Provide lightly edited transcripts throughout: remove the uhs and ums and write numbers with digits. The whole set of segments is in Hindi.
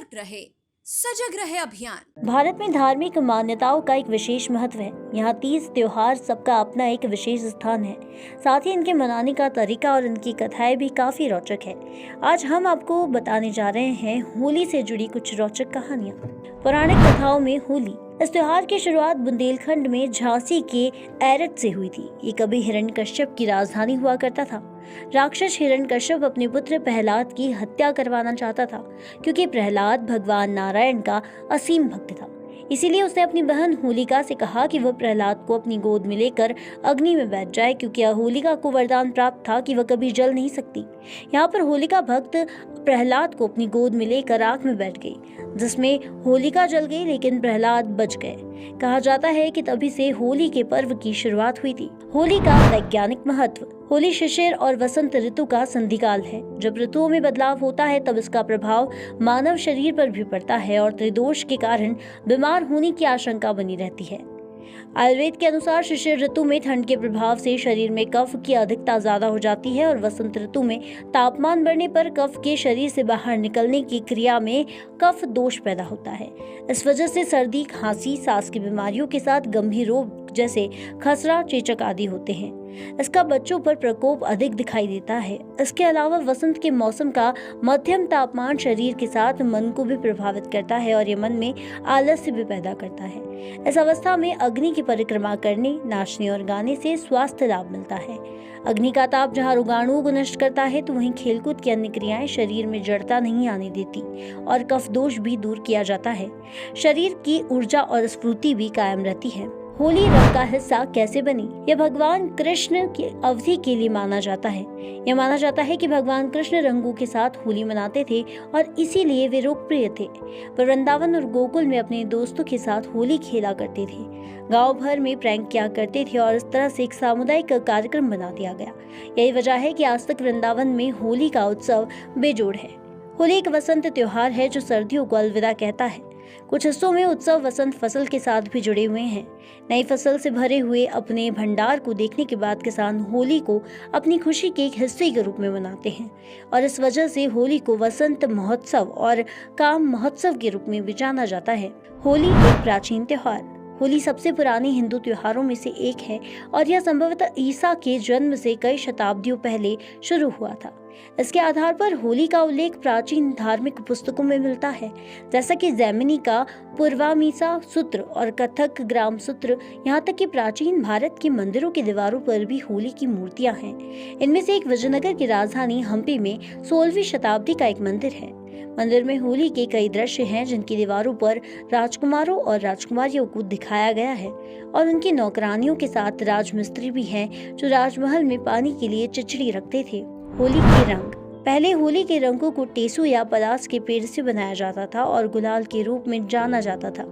सतर्क रहे, सजग रहे अभियान। भारत में धार्मिक मान्यताओं का एक विशेष महत्व है। यहाँ 30 त्योहार सबका अपना एक विशेष स्थान है। साथ ही इनके मनाने का तरीका और इनकी कथाएं भी काफी रोचक है। आज हम आपको बताने जा रहे हैं होली से जुड़ी कुछ रोचक कहानियाँ। पौराणिक कथाओं में होली। इस त्योहार की शुरुआत बुंदेलखंड में झांसी के एरठ से हुई थी। ये कभी हिरण्यकश्यप की राजधानी हुआ करता था। राक्षस हिरण्यकश्यप अपने पुत्र प्रहलाद की हत्या करवाना चाहता था, क्योंकि प्रहलाद भगवान नारायण का असीम भक्त था। इसीलिए उसने अपनी बहन होलिका से कहा कि वह प्रहलाद को अपनी गोद में लेकर अग्नि में बैठ जाए, क्योंकि होलिका को वरदान प्राप्त था कि वह कभी जल नहीं सकती। यहाँ पर होलिका भक्त प्रहलाद को अपनी गोद में लेकर आग में बैठ गई, जिसमें होलिका जल गई लेकिन प्रहलाद बच गए। कहा जाता है कि तभी से होली के पर्व की शुरुआत हुई थी। होली का वैज्ञानिक महत्व। होली शिशिर और वसंत ऋतु का संधिकाल है। जब ऋतुओं में बदलाव होता है तब इसका प्रभाव मानव शरीर पर भी पड़ता है और त्रिदोष के कारण बीमार होने की आशंका बनी रहती है। आयुर्वेद के अनुसार शिशिर ऋतु में ठंड के प्रभाव से शरीर में कफ की अधिकता ज्यादा हो जाती है और वसंत ऋतु में तापमान बढ़ने पर कफ के शरीर से बाहर निकलने की क्रिया में कफ दोष पैदा होता है। इस वजह से सर्दी, खांसी, सांस की बीमारियों के साथ गंभीर रोग जैसे खसरा, चेचक आदि होते हैं। इसका बच्चों पर प्रकोप अधिक दिखाई देता है। इसके अलावा वसंत के मौसम का मध्यम तापमान शरीर के साथ मन को भी प्रभावित करता है और ये मन में आलस्य भी पैदा करता है। इस अवस्था में अग्नि की परिक्रमा करने, नाचने और गाने से स्वास्थ्य लाभ मिलता है। अग्नि का ताप जहाँ रोगाणुओं को नष्ट करता है, तो वहीं खेलकूद की अन्य क्रियाएं शरीर में जड़ता नहीं आने देती और कफ दोष भी दूर किया जाता है। शरीर की ऊर्जा और स्फूर्ति भी कायम रहती है। होली रंग का हिस्सा कैसे बनी? यह भगवान कृष्ण की अवधि के लिए माना जाता है। यह माना जाता है कि भगवान कृष्ण रंगों के साथ होली मनाते थे और इसीलिए वे लोकप्रिय थे। पर वृंदावन और गोकुल में अपने दोस्तों के साथ होली खेला करते थे। गांव भर में प्रैंक किया करते थे और इस तरह से एक सामुदायिक कार्यक्रम बना दिया गया। यही वजह है कि आज तक वृंदावन में होली का उत्सव बेजोड़ है। होली एक वसंत त्योहार है जो सर्दियों को अलविदा कहता है। कुछ हिस्सों में उत्सव वसंत फसल के साथ भी जुड़े हुए हैं। नई फसल से भरे हुए अपने भंडार को देखने के बाद किसान होली को अपनी खुशी के एक हिस्से के रूप में मनाते हैं और इस वजह से होली को वसंत महोत्सव और काम महोत्सव के रूप में भी जाना जाता है। होली एक प्राचीन त्योहार। होली सबसे पुराने हिंदू त्योहारों में से एक है और यह संभवतः ईसा के जन्म से कई शताब्दियों पहले शुरू हुआ था। इसके आधार पर होली का उल्लेख प्राचीन धार्मिक पुस्तकों में मिलता है, जैसा कि जैमिनी का पूर्वामीसा सूत्र और कथक ग्राम सूत्र। यहाँ तक कि प्राचीन भारत के मंदिरों की दीवारों पर भी होली की मूर्तियां हैं। इनमें से एक विजयनगर की राजधानी हम्पी में 16वीं शताब्दी का एक मंदिर है। मंदिर में होली के कई दृश्य हैं, जिनकी दीवारों पर राजकुमारों और राजकुमारियों को दिखाया गया है और उनकी नौकरानियों के साथ राजमिस्त्री भी हैं, जो राजमहल में पानी के लिए चिचड़ी रखते थे। होली के रंग। पहले होली के रंगों को टेसू या पलास के पेड़ से बनाया जाता था और गुलाल के रूप में जाना जाता था।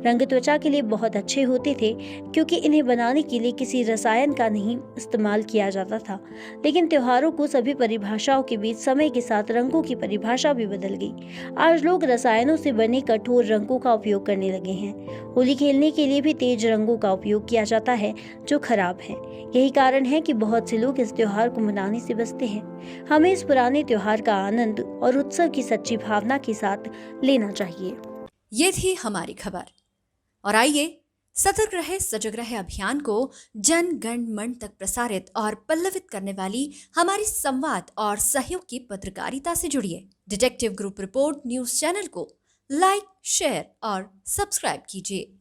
रंग त्वचा के लिए बहुत अच्छे होते थे, क्योंकि इन्हें बनाने के लिए किसी रसायन का नहीं इस्तेमाल किया जाता था। लेकिन त्योहारों को सभी परिभाषाओं के बीच समय के साथ रंगों की परिभाषा भी बदल गई। आज लोग रसायनों से बने कठोर रंगों का उपयोग करने लगे हैं। होली खेलने के लिए भी तेज रंगों का उपयोग किया जाता है, जो खराब है। यही कारण है कि बहुत से लोग इस त्योहार को मनाने से बचते हैं। हमें इस पुराने त्योहार का आनंद और उत्सव की सच्ची भावना के साथ लेना चाहिए। ये थी हमारी खबर और आइए सतर्क रहे सजग रहे अभियान को जन गण मन तक प्रसारित और पल्लवित करने वाली हमारी संवाद और सहयोग की पत्रकारिता से जुड़िए। Detective group report news channel को लाइक, शेयर और सब्सक्राइब कीजिए।